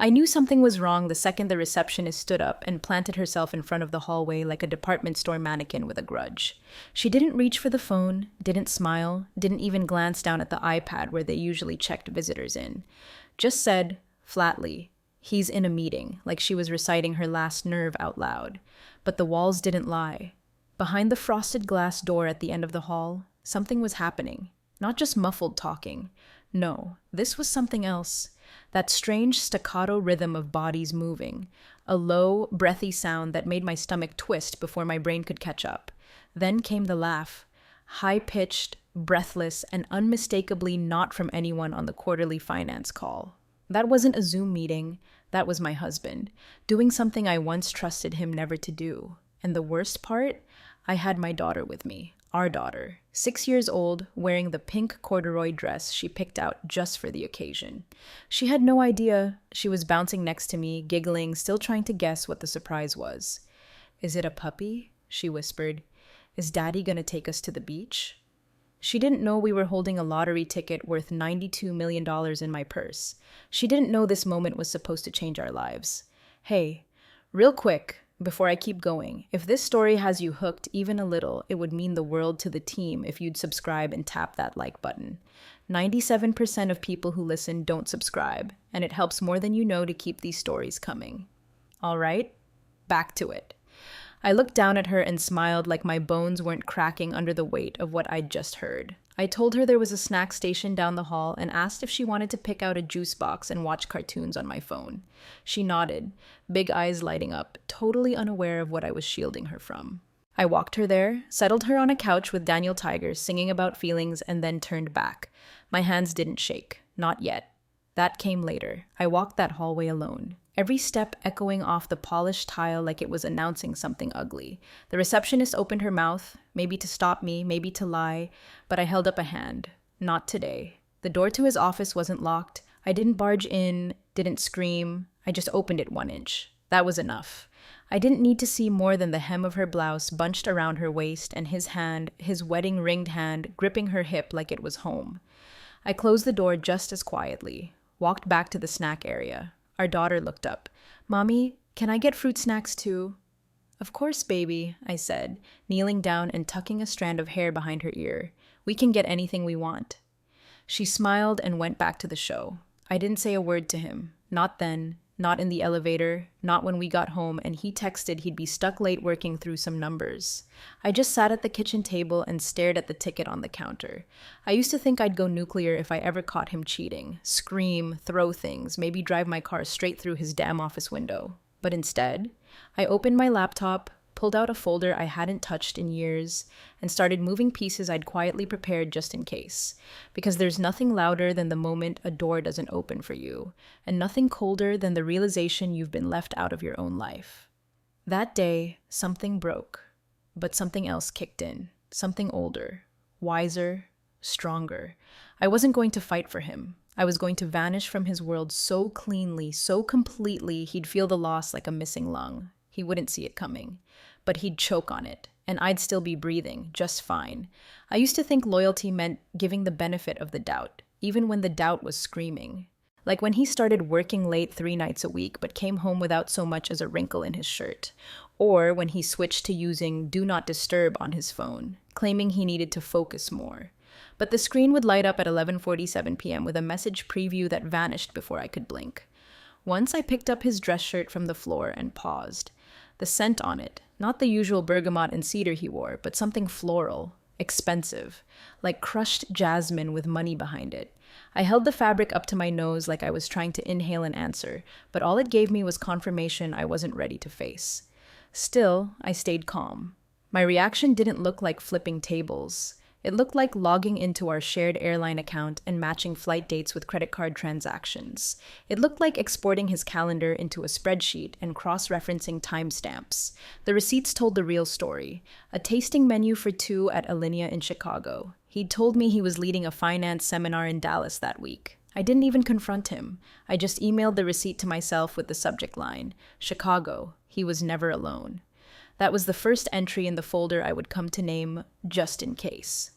I knew something was wrong the second the receptionist stood up and planted herself in front of the hallway like a department store mannequin with a grudge. She didn't reach for the phone, didn't smile, didn't even glance down at the iPad where they usually checked visitors in. Just said, flatly, "He's in a meeting," like she was reciting her last nerve out loud. But the walls didn't lie. Behind the frosted glass door at the end of the hall, something was happening. Not just muffled talking. No, this was something else. That strange staccato rhythm of bodies moving. A low, breathy sound that made my stomach twist before my brain could catch up. Then came the laugh. High-pitched, breathless, and unmistakably not from anyone on the quarterly finance call. That wasn't a Zoom meeting. That was my husband, doing something I once trusted him never to do. And the worst part? I had my daughter with me. Our daughter, 6 years old, wearing the pink corduroy dress she picked out just for the occasion. She had no idea. She was bouncing next to me, giggling, still trying to guess what the surprise was. "Is it a puppy?" she whispered. "Is Daddy gonna take us to the beach?" She didn't know we were holding a lottery ticket worth $92 million in my purse. She didn't know this moment was supposed to change our lives. Hey, real quick, before I keep going, if this story has you hooked even a little, it would mean the world to the team if you'd subscribe and tap that like button. 97% of people who listen don't subscribe, and it helps more than you know to keep these stories coming. All right, back to it. I looked down at her and smiled like my bones weren't cracking under the weight of what I'd just heard. I told her there was a snack station down the hall and asked if she wanted to pick out a juice box and watch cartoons on my phone. She nodded, big eyes lighting up, totally unaware of what I was shielding her from. I walked her there, settled her on a couch with Daniel Tiger singing about feelings, and then turned back. My hands didn't shake. Not yet. That came later. I walked that hallway alone, every step echoing off the polished tile like it was announcing something ugly. The receptionist opened her mouth, maybe to stop me, maybe to lie, but I held up a hand. Not today. The door to his office wasn't locked. I didn't barge in, didn't scream. I just opened it 1 inch. That was enough. I didn't need to see more than the hem of her blouse bunched around her waist and his hand, his wedding ringed hand, gripping her hip like it was home. I closed the door just as quietly, walked back to the snack area. Our daughter looked up. "Mommy, can I get fruit snacks too?" "Of course, baby," I said, kneeling down and tucking a strand of hair behind her ear. "We can get anything we want." She smiled and went back to the show. I didn't say a word to him. Not then, not in the elevator, not when we got home and he texted he'd be stuck late working through some numbers. I just sat at the kitchen table and stared at the ticket on the counter. I used to think I'd go nuclear if I ever caught him cheating. Scream, throw things, maybe drive my car straight through his damn office window. But instead, I opened my laptop, pulled out a folder I hadn't touched in years, and started moving pieces I'd quietly prepared just in case. Because there's nothing louder than the moment a door doesn't open for you, and nothing colder than the realization you've been left out of your own life. That day, something broke, but something else kicked in. Something older, wiser, stronger. I wasn't going to fight for him. I was going to vanish from his world so cleanly, so completely, he'd feel the loss like a missing lung. He wouldn't see it coming. But he'd choke on it, and I'd still be breathing, just fine. I used to think loyalty meant giving the benefit of the doubt, even when the doubt was screaming. Like when he started working late 3 nights a week, but came home without so much as a wrinkle in his shirt. Or when he switched to using Do Not Disturb on his phone, claiming he needed to focus more. But the screen would light up at 11:47 p.m. with a message preview that vanished before I could blink. Once I picked up his dress shirt from the floor and paused. The scent on it, not the usual bergamot and cedar he wore, but something floral, expensive, like crushed jasmine with money behind it. I held the fabric up to my nose like I was trying to inhale an answer, but all it gave me was confirmation I wasn't ready to face. Still, I stayed calm. My reaction didn't look like flipping tables. It looked like logging into our shared airline account and matching flight dates with credit card transactions. It looked like exporting his calendar into a spreadsheet and cross-referencing timestamps. The receipts told the real story. A tasting menu for 2 at Alinea in Chicago. He'd told me he was leading a finance seminar in Dallas that week. I didn't even confront him. I just emailed the receipt to myself with the subject line, Chicago. He was never alone. That was the first entry in the folder I would come to name Just in Case.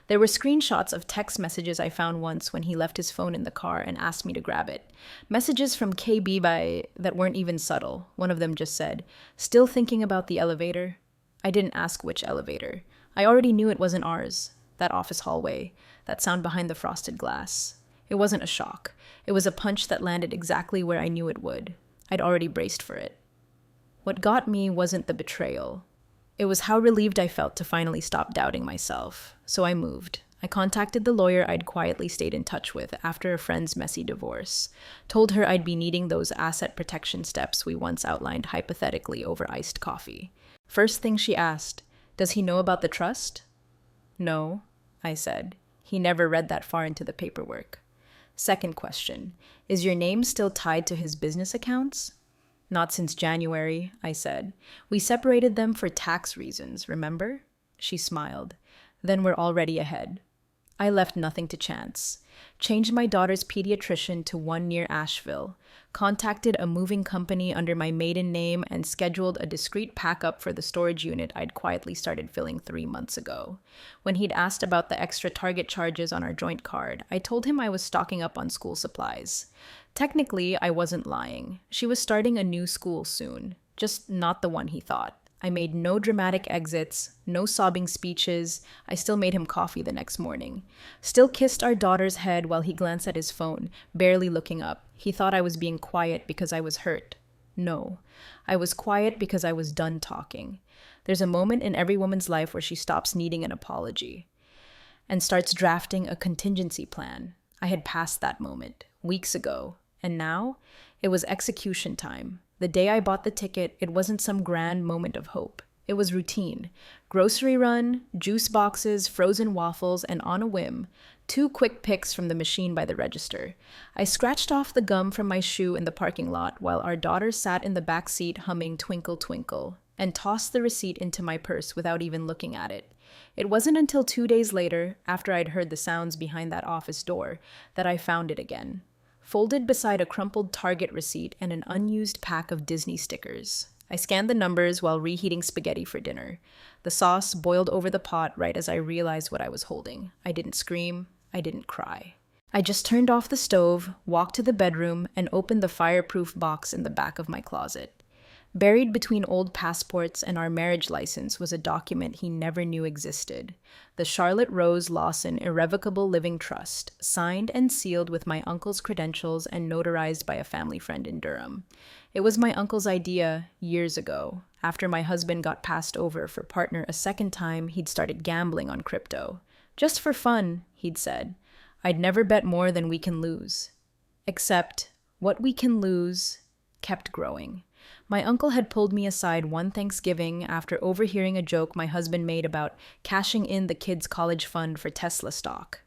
There were screenshots of text messages I found once when he left his phone in the car and asked me to grab it. Messages from KB that weren't even subtle. One of them just said, "Still thinking about the elevator?" I didn't ask which elevator. I already knew it wasn't ours. That office hallway. That sound behind the frosted glass. It wasn't a shock. It was a punch that landed exactly where I knew it would. I'd already braced for it. What got me wasn't the betrayal. It was how relieved I felt to finally stop doubting myself. So I moved. I contacted the lawyer I'd quietly stayed in touch with after a friend's messy divorce. Told her I'd be needing those asset protection steps we once outlined hypothetically over iced coffee. First thing she asked, "Does he know about the trust?" "No," I said. "He never read that far into the paperwork." Second question, "Is your name still tied to his business accounts?" "Not since January," I said. "We separated them for tax reasons, remember?" She smiled. "Then we're already ahead." I left nothing to chance. Changed my daughter's pediatrician to one near Asheville, contacted a moving company under my maiden name, and scheduled a discreet pack-up for the storage unit I'd quietly started filling 3 months ago. When he'd asked about the extra Target charges on our joint card, I told him I was stocking up on school supplies. Technically, I wasn't lying. She was starting a new school soon, just not the one he thought. I made no dramatic exits, no sobbing speeches. I still made him coffee the next morning. Still kissed our daughter's head while he glanced at his phone, barely looking up. He thought I was being quiet because I was hurt. No, I was quiet because I was done talking. There's a moment in every woman's life where she stops needing an apology and starts drafting a contingency plan. I had passed that moment, weeks ago, and now it was execution time. The day I bought the ticket, it wasn't some grand moment of hope. It was routine. Grocery run, juice boxes, frozen waffles, and on a whim, 2 quick picks from the machine by the register. I scratched off the gum from my shoe in the parking lot while our daughter sat in the back seat humming Twinkle Twinkle, and tossed the receipt into my purse without even looking at it. It wasn't until 2 days later, after I'd heard the sounds behind that office door, that I found it again, folded beside a crumpled Target receipt and an unused pack of Disney stickers. I scanned the numbers while reheating spaghetti for dinner. The sauce boiled over the pot right as I realized what I was holding. I didn't scream. I didn't cry. I just turned off the stove, walked to the bedroom, and opened the fireproof box in the back of my closet. Buried between old passports and our marriage license was a document he never knew existed. The Charlotte Rose Lawson Irrevocable Living Trust, signed and sealed with my uncle's credentials and notarized by a family friend in Durham. It was my uncle's idea years ago. After my husband got passed over for partner a second time, he'd started gambling on crypto. "Just for fun," he'd said. "I'd never bet more than we can lose." Except, what we can lose kept growing. My uncle had pulled me aside one Thanksgiving after overhearing a joke my husband made about cashing in the kids' college fund for Tesla stock.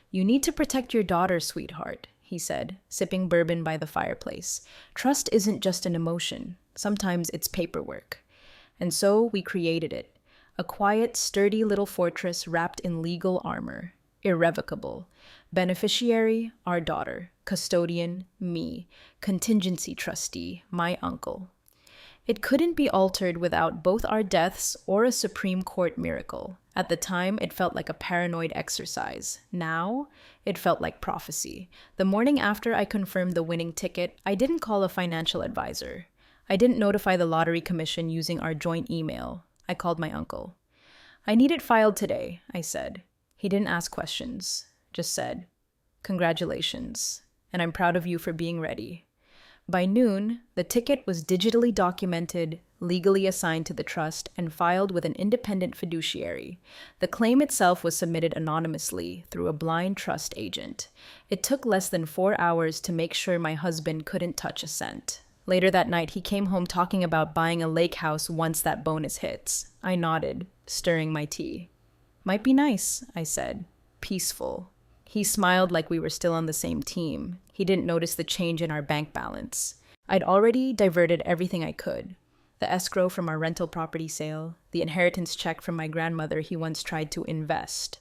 "You need to protect your daughter, sweetheart," he said, sipping bourbon by the fireplace. "Trust isn't just an emotion. Sometimes it's paperwork." And so we created it. A quiet, sturdy little fortress wrapped in legal armor. Irrevocable. Beneficiary, our daughter. Custodian, me. Contingency trustee, my uncle. It couldn't be altered without both our deaths or a Supreme Court miracle. At the time, it felt like a paranoid exercise. Now, it felt like prophecy. The morning after I confirmed the winning ticket, I didn't call a financial advisor. I didn't notify the lottery commission using our joint email. I called my uncle. "I need it filed today," I said. He didn't ask questions, just said, "Congratulations, and I'm proud of you for being ready." By noon, the ticket was digitally documented, legally assigned to the trust, and filed with an independent fiduciary. The claim itself was submitted anonymously through a blind trust agent. It took less than 4 hours to make sure my husband couldn't touch a cent. Later that night, he came home talking about buying a lake house once that bonus hits. I nodded, stirring my tea. "Might be nice," I said. "Peaceful." He smiled like we were still on the same team. He didn't notice the change in our bank balance. I'd already diverted everything I could. The escrow from our rental property sale, the inheritance check from my grandmother he once tried to invest.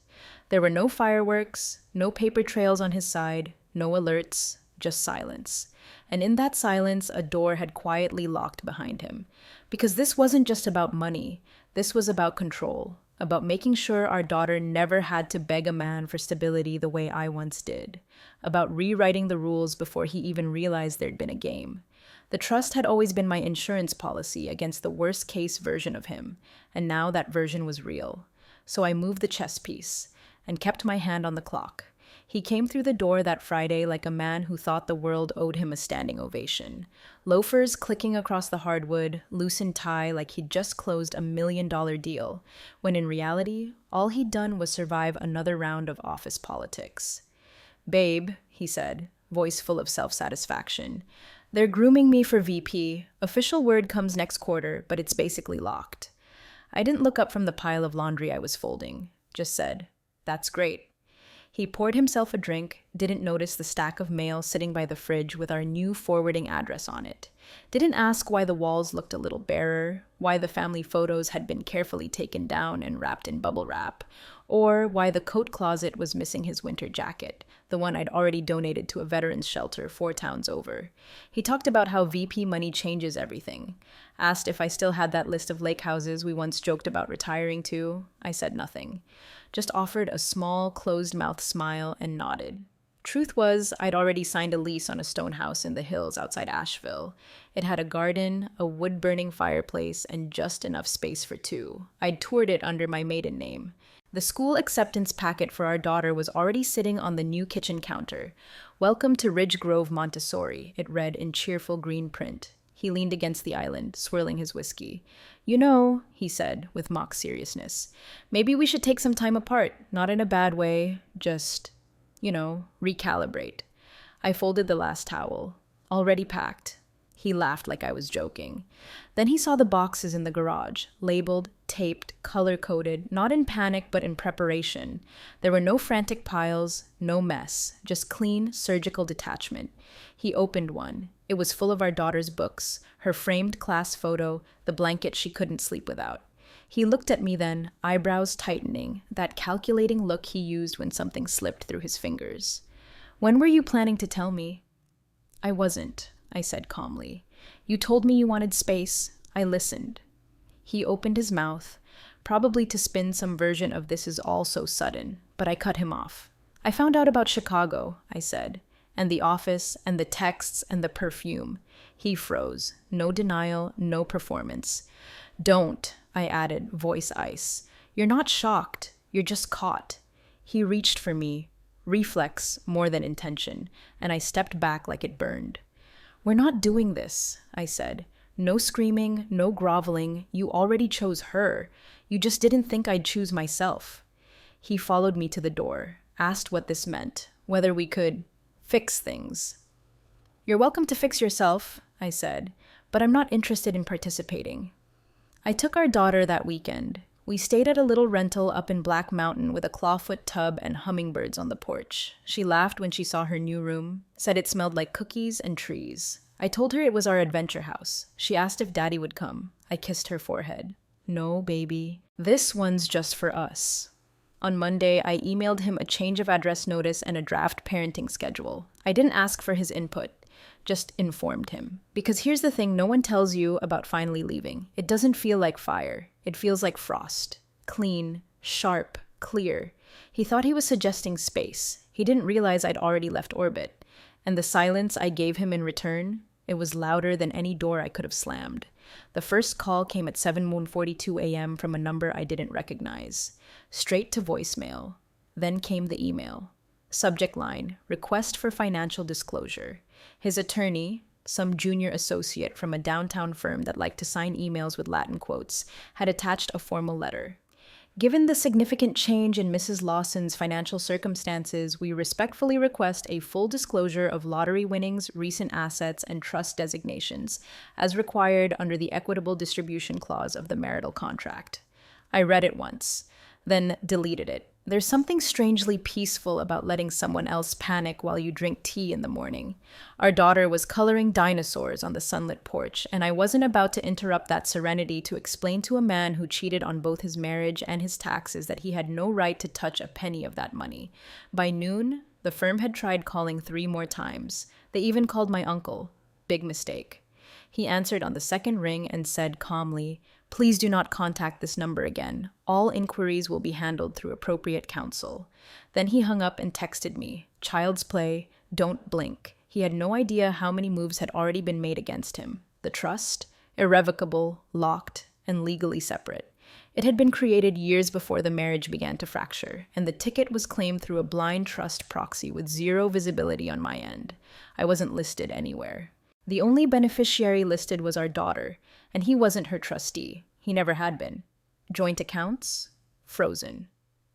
There were no fireworks, no paper trails on his side, no alerts, just silence. And in that silence, a door had quietly locked behind him. Because this wasn't just about money. This was about control. about making sure our daughter never had to beg a man for stability the way I once did, about rewriting the rules before he even realized there'd been a game. The trust had always been my insurance policy against the worst case version of him, and now that version was real. So I moved the chess piece and kept my hand on the clock. He came through the door that Friday like a man who thought the world owed him a standing ovation. Loafers clicking across the hardwood, loosened tie like he'd just closed $1 million deal, when in reality, all he'd done was survive another round of office politics. "Babe," he said, voice full of self-satisfaction, "they're grooming me for VP. Official word comes next quarter, but it's basically locked." I didn't look up from the pile of laundry I was folding, just said, "That's great." He poured himself a drink, didn't notice the stack of mail sitting by the fridge with our new forwarding address on it. Didn't ask why the walls looked a little barer, why the family photos had been carefully taken down and wrapped in bubble wrap, or why the coat closet was missing his winter jacket, the one I'd already donated to a veterans shelter 4 towns over. He talked about how VP money changes everything. Asked if I still had that list of lake houses we once joked about retiring to. I said nothing. Just offered a small, closed-mouth smile and nodded. Truth was, I'd already signed a lease on a stone house in the hills outside Asheville. It had a garden, a wood-burning fireplace, and just enough space for 2. I'd toured it under my maiden name. The school acceptance packet for our daughter was already sitting on the new kitchen counter. "Welcome to Ridge Grove Montessori," it read in cheerful green print. He leaned against the island, swirling his whiskey. "You know," he said, with mock seriousness, "maybe we should take some time apart, not in a bad way, just, recalibrate." I folded the last towel. "Already packed." He laughed like I was joking. Then he saw the boxes in the garage, labeled, taped, color-coded, not in panic but in preparation. There were no frantic piles, no mess, just clean, surgical detachment. He opened one. It was full of our daughter's books, her framed class photo, the blanket she couldn't sleep without. He looked at me then, eyebrows tightening, that calculating look he used when something slipped through his fingers. "When were you planning to tell me?" "I wasn't," I said calmly. "You told me you wanted space. I listened." He opened his mouth, probably to spin some version of "this is all so sudden," but I cut him off. "I found out about Chicago," I said, "and the office, and the texts, and the perfume." He froze. No denial, no performance. "Don't," I added, voice ice. "You're not shocked. You're just caught." He reached for me, reflex more than intention, and I stepped back like it burned. "We're not doing this," I said. "No screaming, no groveling. You already chose her. You just didn't think I'd choose myself." He followed me to the door, asked what this meant, whether we could fix things. "You're welcome to fix yourself," I said, "but I'm not interested in participating." I took our daughter that weekend. We stayed at a little rental up in Black Mountain with a clawfoot tub and hummingbirds on the porch. She laughed when she saw her new room, said it smelled like cookies and trees. I told her it was our adventure house. She asked if Daddy would come. I kissed her forehead. "No, baby. This one's just for us." On Monday, I emailed him a change of address notice and a draft parenting schedule. I didn't ask for his input, just informed him. Because here's the thing no one tells you about finally leaving. It doesn't feel like fire. It feels like frost. Clean, sharp, clear. He thought he was suggesting space. He didn't realize I'd already left orbit. And the silence I gave him in return, it was louder than any door I could have slammed. The first call came at 7:42 a.m. from a number I didn't recognize. Straight to voicemail. Then came the email. Subject line, request for financial disclosure. His attorney, some junior associate from a downtown firm that liked to sign emails with Latin quotes, had attached a formal letter. Given the significant change in Mrs. Lawson's financial circumstances, we respectfully request a full disclosure of lottery winnings, recent assets, and trust designations, as required under the Equitable Distribution Clause of the marital contract. I read it once, then deleted it. There's something strangely peaceful about letting someone else panic while you drink tea in the morning. Our daughter was coloring dinosaurs on the sunlit porch, and I wasn't about to interrupt that serenity to explain to a man who cheated on both his marriage and his taxes that he had no right to touch a penny of that money. By noon, the firm had tried calling 3 more times. They even called my uncle. Big mistake. He answered on the second ring and said calmly, Please do not contact this number again. All inquiries will be handled through appropriate counsel. Then he hung up and texted me, child's play, don't blink. He had no idea how many moves had already been made against him. The trust, irrevocable, locked, and legally separate. It had been created years before the marriage began to fracture, and the ticket was claimed through a blind trust proxy with zero visibility on my end. I wasn't listed anywhere. The only beneficiary listed was our daughter, and he wasn't her trustee. He never had been. Joint accounts? Frozen.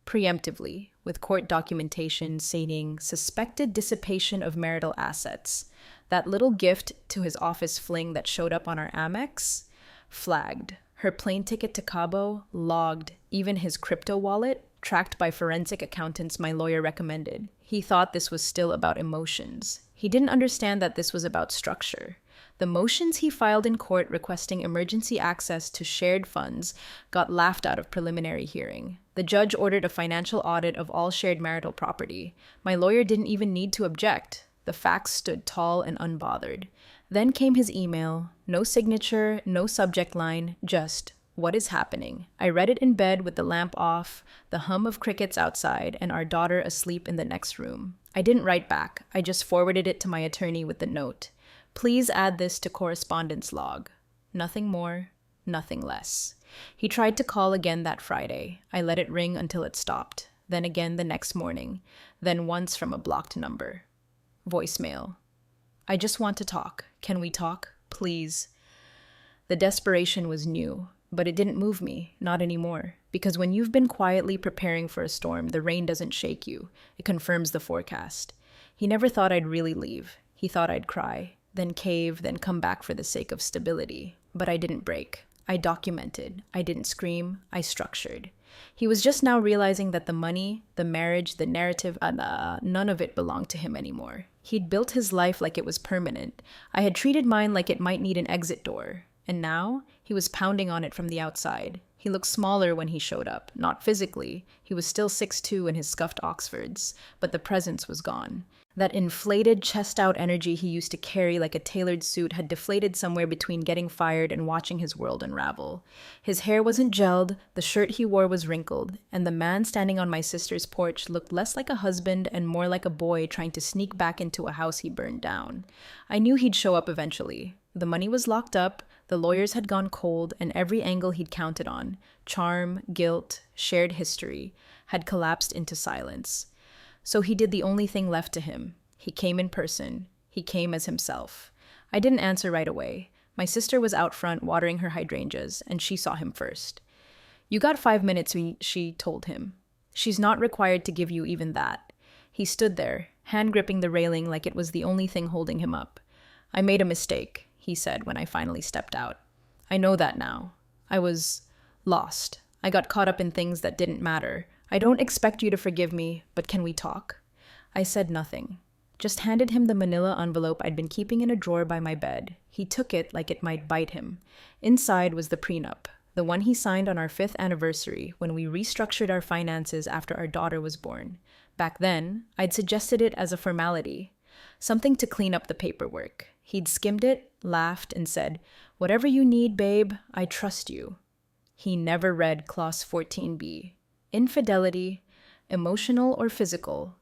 Preemptively, with court documentation stating suspected dissipation of marital assets. That little gift to his office fling that showed up on our Amex? Flagged. Her plane ticket to Cabo? Logged. Even his crypto wallet? Tracked by forensic accountants my lawyer recommended. He thought this was still about emotions. He didn't understand that this was about structure. The motions he filed in court requesting emergency access to shared funds got laughed out of preliminary hearing. The judge ordered a financial audit of all shared marital property. My lawyer didn't even need to object. The facts stood tall and unbothered. Then came his email. No signature, no subject line, just, what is happening? I read it in bed with the lamp off, the hum of crickets outside, and our daughter asleep in the next room. I didn't write back. I just forwarded it to my attorney with the note. Please add this to correspondence log. Nothing more, nothing less. He tried to call again that Friday. I let it ring until it stopped. Then again the next morning. Then once from a blocked number. Voicemail. I just want to talk. Can we talk? Please. The desperation was new, but it didn't move me, not anymore. Because when you've been quietly preparing for a storm, the rain doesn't shake you. It confirms the forecast. He never thought I'd really leave. He thought I'd cry, then cave, then come back for the sake of stability. But I didn't break. I documented. I didn't scream. I structured. He was just now realizing that the money, the marriage, the narrative, none of it belonged to him anymore. He'd built his life like it was permanent. I had treated mine like it might need an exit door. And now, he was pounding on it from the outside. He looked smaller when he showed up, not physically. He was still 6'2" in his scuffed Oxfords, but the presence was gone. That inflated, chest-out energy he used to carry like a tailored suit had deflated somewhere between getting fired and watching his world unravel. His hair wasn't gelled, the shirt he wore was wrinkled, and the man standing on my sister's porch looked less like a husband and more like a boy trying to sneak back into a house he burned down. I knew he'd show up eventually. The money was locked up, the lawyers had gone cold, and every angle he'd counted on, charm, guilt, shared history, had collapsed into silence. So he did the only thing left to him. He came in person. He came as himself. I didn't answer right away. My sister was out front watering her hydrangeas, and she saw him first. You got 5 minutes, she told him. She's not required to give you even that. He stood there, hand gripping the railing like it was the only thing holding him up. I made a mistake, he said when I finally stepped out. I know that now. I was lost. I got caught up in things that didn't matter. I don't expect you to forgive me, but can we talk? I said nothing. Just handed him the manila envelope I'd been keeping in a drawer by my bed. He took it like it might bite him. Inside was the prenup, the one he signed on our 5th anniversary when we restructured our finances after our daughter was born. Back then, I'd suggested it as a formality, something to clean up the paperwork. He'd skimmed it, laughed, and said, "Whatever you need, babe, I trust you." He never read Clause 14b. Infidelity, emotional or physical,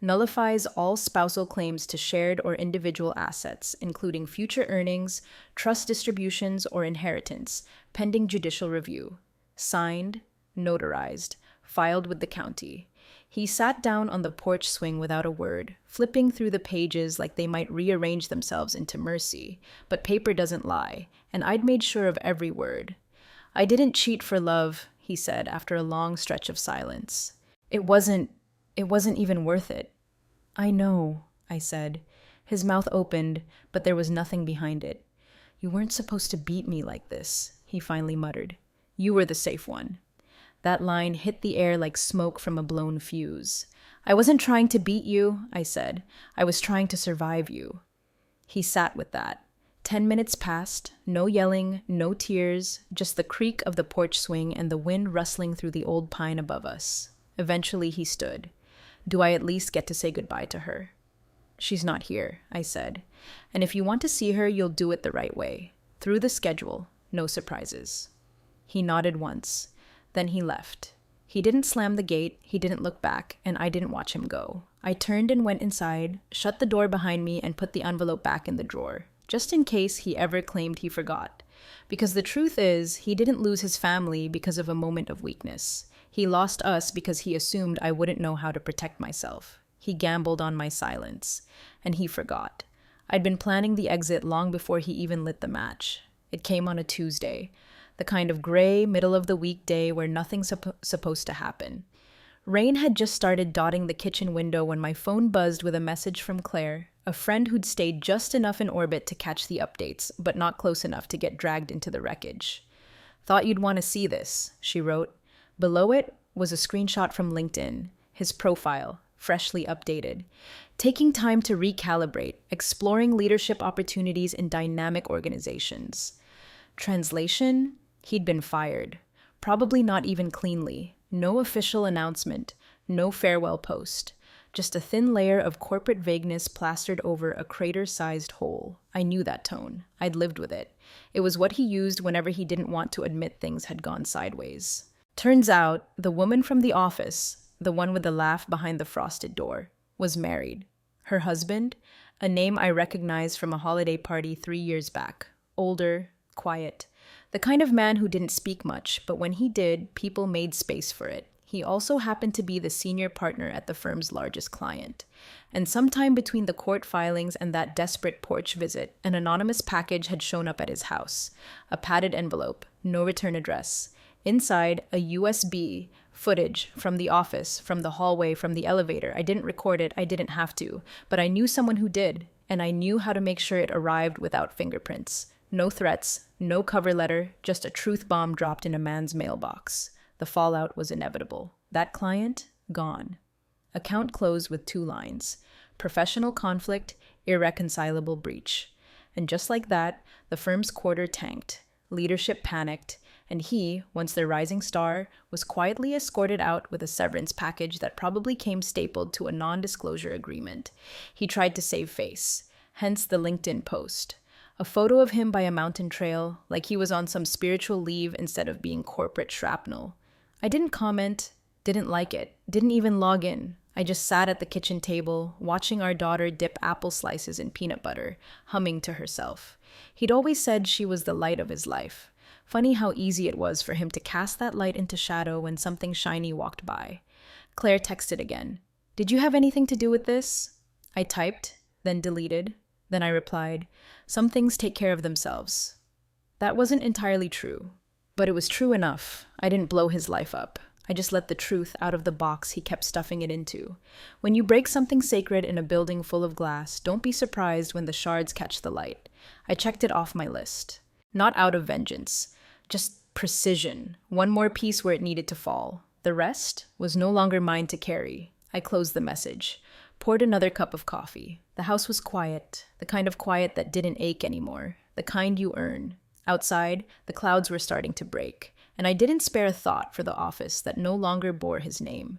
nullifies all spousal claims to shared or individual assets, including future earnings, trust distributions, or inheritance, pending judicial review. Signed, notarized, filed with the county. He sat down on the porch swing without a word, flipping through the pages like they might rearrange themselves into mercy. But paper doesn't lie, and I'd made sure of every word. I didn't cheat for love, he said after a long stretch of silence. It wasn't even worth it. I know, I said. His mouth opened, but there was nothing behind it. You weren't supposed to beat me like this, he finally muttered. You were the safe one. That line hit the air like smoke from a blown fuse. I wasn't trying to beat you, I said. I was trying to survive you. He sat with that. 10 minutes passed, no yelling, no tears, just the creak of the porch swing and the wind rustling through the old pine above us. Eventually he stood. Do I at least get to say goodbye to her? She's not here, I said. And if you want to see her, you'll do it the right way. Through the schedule, no surprises. He nodded once. Then he left. He didn't slam the gate, he didn't look back, and I didn't watch him go. I turned and went inside, shut the door behind me, and put the envelope back in the drawer, just in case he ever claimed he forgot. Because the truth is, he didn't lose his family because of a moment of weakness. He lost us because he assumed I wouldn't know how to protect myself. He gambled on my silence. And he forgot. I'd been planning the exit long before he even lit the match. It came on a Tuesday. The kind of gray, middle-of-the-week day where nothing's supposed to happen. Rain had just started dotting the kitchen window when my phone buzzed with a message from Claire, a friend who'd stayed just enough in orbit to catch the updates, but not close enough to get dragged into the wreckage. "Thought you'd want to see this," she wrote. Below it was a screenshot from LinkedIn, his profile, freshly updated. Taking time to recalibrate, exploring leadership opportunities in dynamic organizations. Translation? He'd been fired. Probably not even cleanly. No official announcement. No farewell post. Just a thin layer of corporate vagueness plastered over a crater-sized hole. I knew that tone. I'd lived with it. It was what he used whenever he didn't want to admit things had gone sideways. Turns out, the woman from the office, the one with the laugh behind the frosted door, was married. Her husband, a name I recognized from a holiday party 3 years back. Older, quiet. The kind of man who didn't speak much, but when he did, people made space for it. He also happened to be the senior partner at the firm's largest client. And sometime between the court filings and that desperate porch visit, an anonymous package had shown up at his house. A padded envelope, no return address. Inside, a USB, footage from the office, from the hallway, from the elevator. I didn't record it, I didn't have to, but I knew someone who did, and I knew how to make sure it arrived without fingerprints. No threats, no cover letter, just a truth bomb dropped in a man's mailbox. The fallout was inevitable. That client, gone. Account closed with 2 lines. Professional conflict, irreconcilable breach. And just like that, the firm's quarter tanked. Leadership panicked, and he, once their rising star, was quietly escorted out with a severance package that probably came stapled to a non-disclosure agreement. He tried to save face, hence the LinkedIn post. A photo of him by a mountain trail, like he was on some spiritual leave instead of being corporate shrapnel. I didn't comment, didn't like it, didn't even log in. I just sat at the kitchen table, watching our daughter dip apple slices in peanut butter, humming to herself. He'd always said she was the light of his life. Funny how easy it was for him to cast that light into shadow when something shiny walked by. Claire texted again. "Did you have anything to do with this?" I typed, then deleted. Then I replied, "Some things take care of themselves." That wasn't entirely true, but it was true enough. I didn't blow his life up. I just let the truth out of the box he kept stuffing it into. When you break something sacred in a building full of glass, don't be surprised when the shards catch the light. I checked it off my list. Not out of vengeance, just precision. One more piece where it needed to fall. The rest was no longer mine to carry. I closed the message. Poured another cup of coffee. The house was quiet, the kind of quiet that didn't ache anymore, the kind you earn. Outside, the clouds were starting to break, and I didn't spare a thought for the office that no longer bore his name.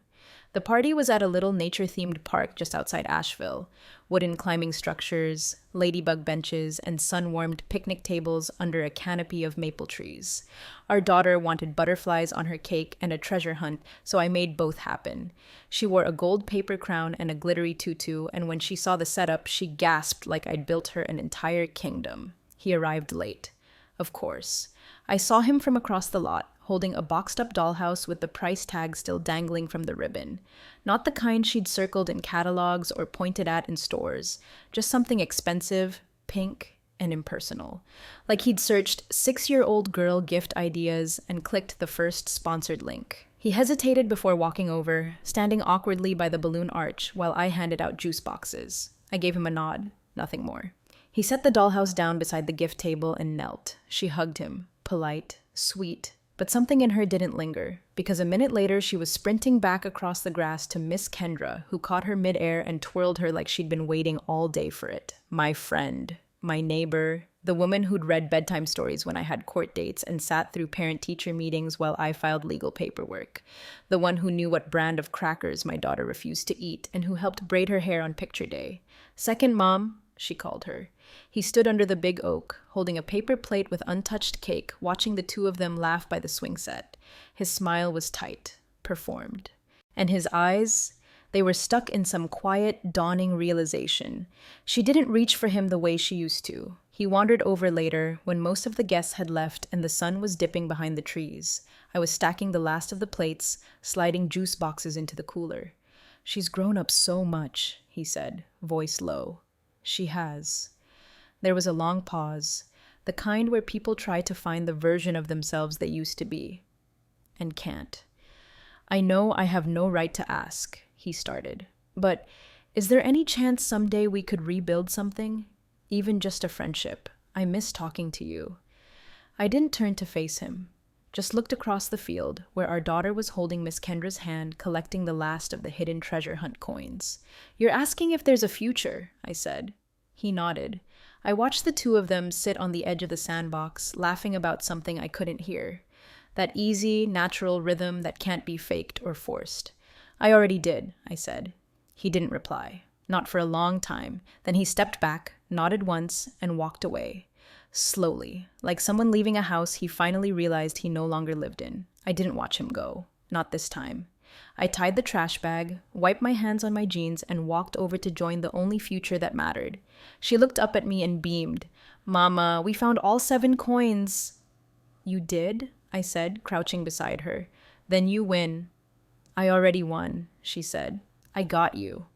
The party was at a little nature-themed park just outside Asheville. Wooden climbing structures, ladybug benches, and sun-warmed picnic tables under a canopy of maple trees. Our daughter wanted butterflies on her cake and a treasure hunt, so I made both happen. She wore a gold paper crown and a glittery tutu, and when she saw the setup, she gasped like I'd built her an entire kingdom. He arrived late. Of course. I saw him from across the lot, holding a boxed-up dollhouse with the price tag still dangling from the ribbon. Not the kind she'd circled in catalogs or pointed at in stores, just something expensive, pink, and impersonal. Like he'd searched 6-year-old girl gift ideas and clicked the first sponsored link. He hesitated before walking over, standing awkwardly by the balloon arch while I handed out juice boxes. I gave him a nod, nothing more. He set the dollhouse down beside the gift table and knelt. She hugged him, polite, sweet, but something in her didn't linger, because a minute later she was sprinting back across the grass to Miss Kendra, who caught her midair and twirled her like she'd been waiting all day for it. My friend, my neighbor, the woman who'd read bedtime stories when I had court dates and sat through parent-teacher meetings while I filed legal paperwork. The one who knew what brand of crackers my daughter refused to eat and who helped braid her hair on picture day. Second mom, she called her. He stood under the big oak, holding a paper plate with untouched cake, watching the two of them laugh by the swing set. His smile was tight, performed. And his eyes, they were stuck in some quiet, dawning realization. She didn't reach for him the way she used to. He wandered over later, when most of the guests had left and the sun was dipping behind the trees. I was stacking the last of the plates, sliding juice boxes into the cooler. "She's grown up so much," he said, voice low. "She has." There was a long pause, the kind where people try to find the version of themselves they used to be, and can't. "I know I have no right to ask," he started, "but is there any chance someday we could rebuild something? Even just a friendship. I miss talking to you." I didn't turn to face him, just looked across the field, where our daughter was holding Miss Kendra's hand, collecting the last of the hidden treasure hunt coins. "You're asking if there's a future," I said. He nodded. I watched the two of them sit on the edge of the sandbox, laughing about something I couldn't hear. That easy, natural rhythm that can't be faked or forced. "I already did," I said. He didn't reply. Not for a long time. Then he stepped back, nodded once, and walked away. Slowly, like someone leaving a house he finally realized he no longer lived in. I didn't watch him go. Not this time. I tied the trash bag, wiped my hands on my jeans, and walked over to join the only future that mattered. She looked up at me and beamed. "Mama, we found all 7 coins." "You did?" I said, crouching beside her. "Then you win." "I already won," she said. "I got you."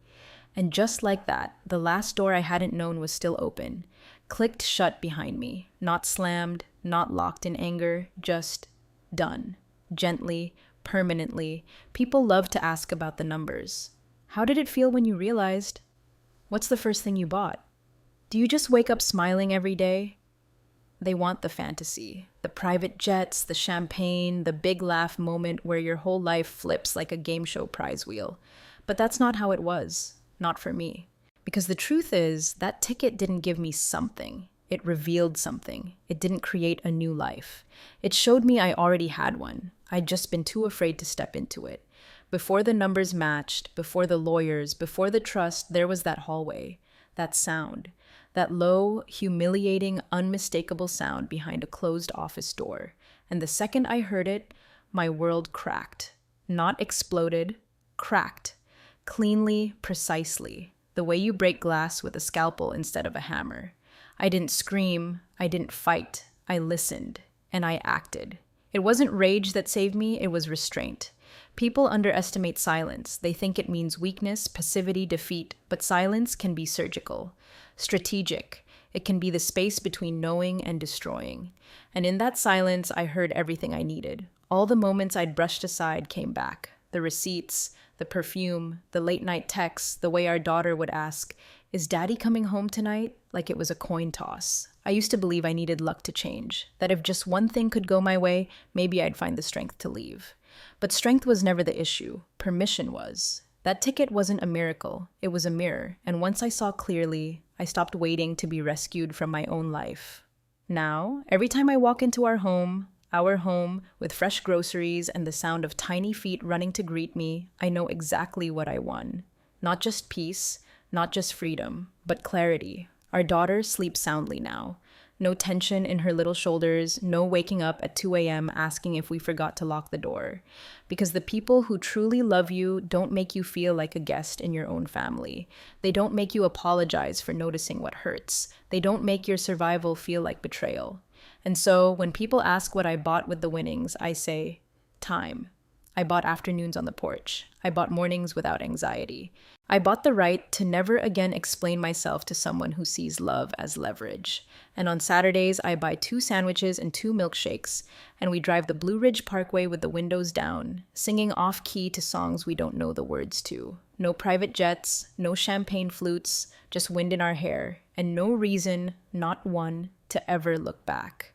And just like that, the last door I hadn't known was still open. Clicked shut behind me. Not slammed, not locked in anger, just done. Gently, permanently. People love to ask about the numbers. "How did it feel when you realized?" "What's the first thing you bought?" "Do you just wake up smiling every day?" They want the fantasy, the private jets, the champagne, the big laugh moment where your whole life flips like a game show prize wheel. But that's not how it was. Not for me. Because the truth is, that ticket didn't give me something. It revealed something. It didn't create a new life. It showed me I already had one. I'd just been too afraid to step into it. Before the numbers matched, before the lawyers, before the trust, there was that hallway, that sound, that low, humiliating, unmistakable sound behind a closed office door. And the second I heard it, my world cracked. Not exploded, cracked. Cleanly, precisely, the way you break glass with a scalpel instead of a hammer. I didn't scream, I didn't fight, I listened, and I acted. It wasn't rage that saved me, it was restraint. People underestimate silence. They think it means weakness, passivity, defeat, but silence can be surgical, strategic. It can be the space between knowing and destroying. And in that silence, I heard everything I needed. All the moments I'd brushed aside came back. The receipts, the perfume, the late-night texts, the way our daughter would ask, "Is Daddy coming home tonight?" like it was a coin toss. I used to believe I needed luck to change, that if just one thing could go my way, maybe I'd find the strength to leave. But strength was never the issue. Permission was. That ticket wasn't a miracle. It was a mirror, and once I saw clearly, I stopped waiting to be rescued from my own life. Now, every time I walk into our home, with fresh groceries and the sound of tiny feet running to greet me, I know exactly what I won. Not just peace, not just freedom, but clarity. Our daughter sleeps soundly now. No tension in her little shoulders, no waking up at 2 a.m. asking if we forgot to lock the door. Because the people who truly love you don't make you feel like a guest in your own family. They don't make you apologize for noticing what hurts. They don't make your survival feel like betrayal. And so, when people ask what I bought with the winnings, I say, time. I bought afternoons on the porch. I bought mornings without anxiety. I bought the right to never again explain myself to someone who sees love as leverage. And on Saturdays, I buy 2 sandwiches and 2 milkshakes, and we drive the Blue Ridge Parkway with the windows down, singing off-key to songs we don't know the words to. No private jets, no champagne flutes, just wind in our hair, and no reason, not one, to ever look back.